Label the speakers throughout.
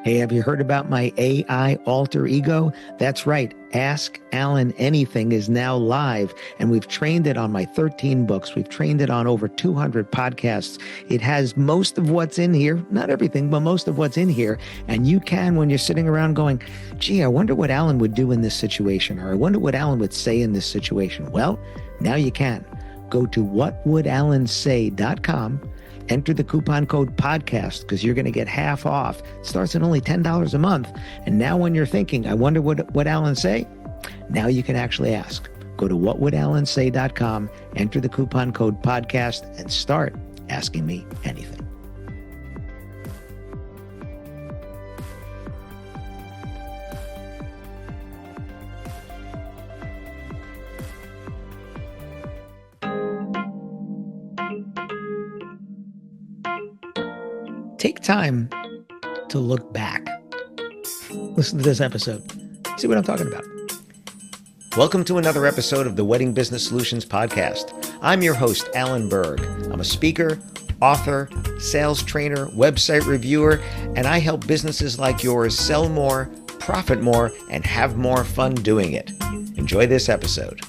Speaker 1: Hey, have you heard about my AI alter ego? That's right. Ask Alan Anything is now live, and we've trained it on my 13 books. We've trained it on over 200 podcasts. It has most of what's in here, not everything, but most of what's in here. And you can, when you're sitting around going, gee, I wonder what Alan would do in this situation, or I wonder what Alan would say in this situation. Well, now you can. Go to whatwouldallansay.com. Enter the coupon code podcast because you're going to get half off. It starts at only $10 a month. And now when you're thinking, I wonder what Alan say, now you can actually ask. Go to whatwouldallansay.com, enter the coupon code podcast, and start asking me anything. Take time to look back. Listen to this episode. See what I'm talking about. Welcome to another episode of the Wedding Business Solutions Podcast. I'm your host, Alan Berg. I'm a speaker, author, sales trainer, website reviewer, and I help businesses like yours sell more, profit more, and have more fun doing it. Enjoy this episode.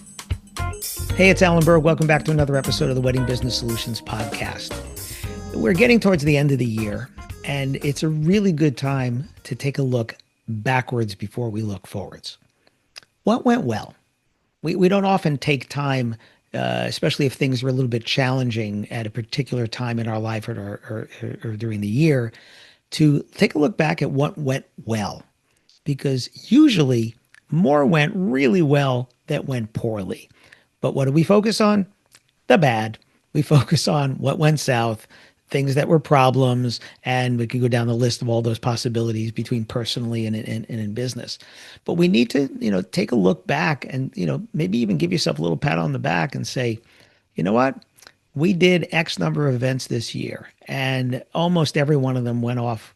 Speaker 1: Hey, it's Alan Berg. Welcome back to another episode of the Wedding Business Solutions Podcast. We're getting towards the end of the year, and it's a really good time to take a look backwards before we look forwards. What went well? We don't often take time, especially if things are a little bit challenging at a particular time in our life or during the year, to take a look back at what went well. Because usually more went really well than went poorly. But what do we focus on? The bad. We focus on what went south, things that were problems, and we could go down the list of all those possibilities between personally and in business. But we need to, take a look back and, maybe even give yourself a little pat on the back and say, you know what? We did X number of events this year, and almost every one of them went off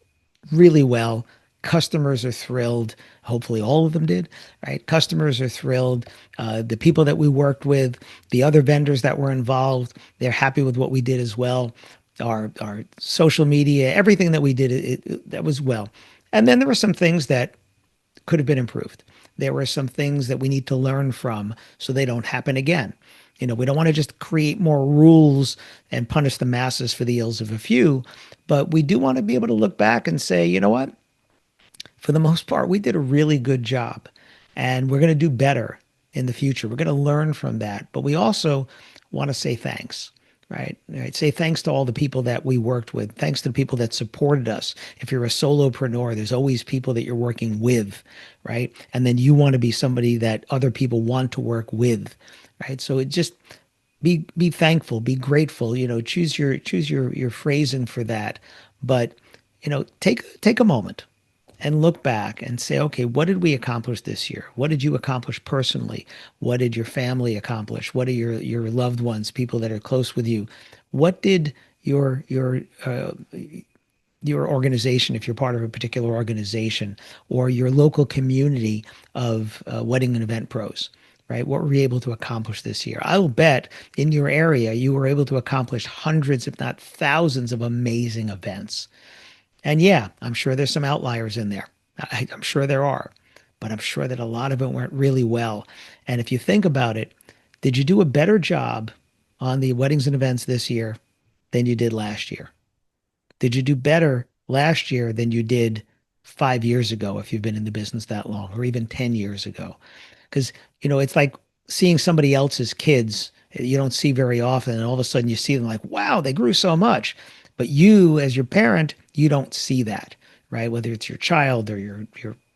Speaker 1: really well. Customers are thrilled. Hopefully all of them did, right? Customers are thrilled. The people that we worked with, the other vendors that were involved, they're happy with what we did as well. Our social media, everything that we did, that was well. And then there were some things that could have been improved. There were some things that we need to learn from so they don't happen again. We don't want to just create more rules and punish the masses for the ills of a few, but we do want to be able to look back and say, you know what? For the most part, we did a really good job, and we're going to do better in the future. We're going to learn from that, but we also want to say thanks. Right. Say thanks to all the people that we worked with. Thanks to the people that supported us. If you're a solopreneur, there's always people that you're working with, right? And then you want to be somebody that other people want to work with, right? So it just be thankful, be grateful. Choose your phrasing for that. But take a moment and look back and say, okay, what did we accomplish this year? What did you accomplish personally? What did your family accomplish? What are your loved ones, people that are close with you? What did your organization, if you're part of a particular organization, or your local community of wedding and event pros, right? What were you able to accomplish this year? I will bet in your area, you were able to accomplish hundreds, if not thousands of amazing events. And yeah, I'm sure there's some outliers in there. I'm sure there are, but I'm sure that a lot of it went really well. And if you think about it, did you do a better job on the weddings and events this year than you did last year? Did you do better last year than you did 5 years ago if you've been in the business that long, or even 10 years ago? Because, it's like seeing somebody else's kids you don't see very often, and all of a sudden you see them like, wow, they grew so much. But you, as your parent, you don't see that, right? Whether it's your child or your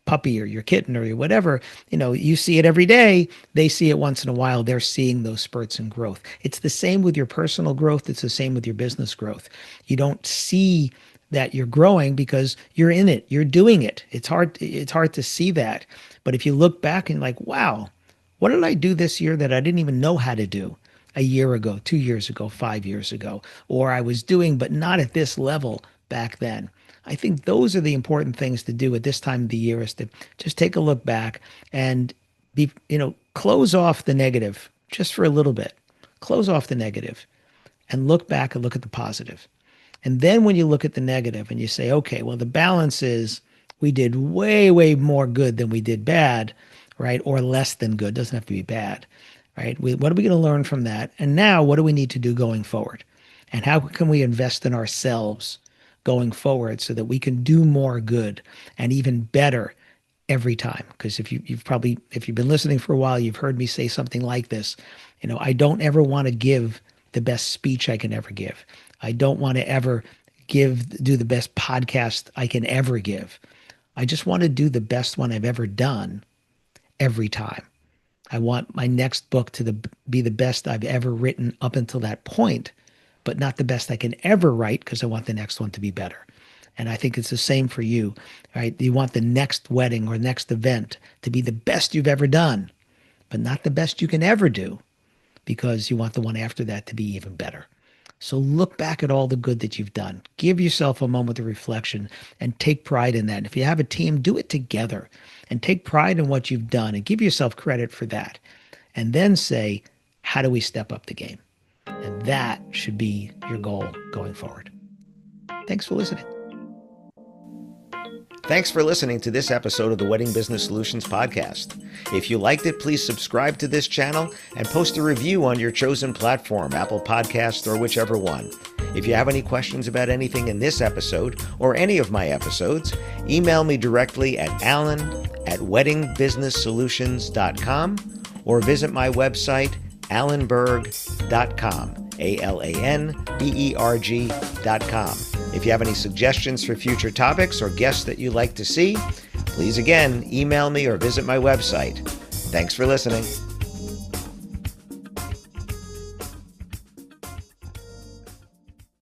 Speaker 1: puppy or your kitten or your whatever, you see it every day. They see it once in a while. They're seeing those spurts in growth. It's the same with your personal growth. It's the same with your business growth. You don't see that you're growing because you're in it. You're doing it. It's hard to see that. But if you look back and like, wow, what did I do this year that I didn't even know how to do a year ago, 2 years ago, 5 years ago, or I was doing, but not at this level back then? I think those are the important things to do at this time of the year, is to just take a look back and close off the negative just for a little bit. Close off the negative and look back and look at the positive. And then when you look at the negative and you say, okay, well, the balance is we did way, way more good than we did bad, right? Or less than good. Doesn't have to be bad, right? What are we going to learn from that? And now what do we need to do going forward? And how can we invest in ourselves going forward so that we can do more good and even better every time? Because if you've been listening for a while, you've heard me say something like this. I don't ever want to give the best speech I can ever give. I don't want to ever do the best podcast I can ever give. I just want to do the best one I've ever done every time. I want my next book to be the best I've ever written up until that point, but not the best I can ever write, because I want the next one to be better. And I think it's the same for you, right? You want the next wedding or next event to be the best you've ever done, but not the best you can ever do, because you want the one after that to be even better. So look back at all the good that you've done. Give yourself a moment of reflection and take pride in that. And if you have a team, do it together and take pride in what you've done and give yourself credit for that. And then say, how do we step up the game? And that should be your goal going forward. Thanks for listening.
Speaker 2: Thanks for listening to this episode of the Wedding Business Solutions Podcast. If you liked it, please subscribe to this channel and post a review on your chosen platform, Apple Podcasts or whichever one. If you have any questions about anything in this episode or any of my episodes, email me directly at alan@weddingbusinesssolutions.com or visit my website, alanberg.com, alanberg.com. If you have any suggestions for future topics or guests that you'd like to see, please again email me or visit my website. Thanks for listening.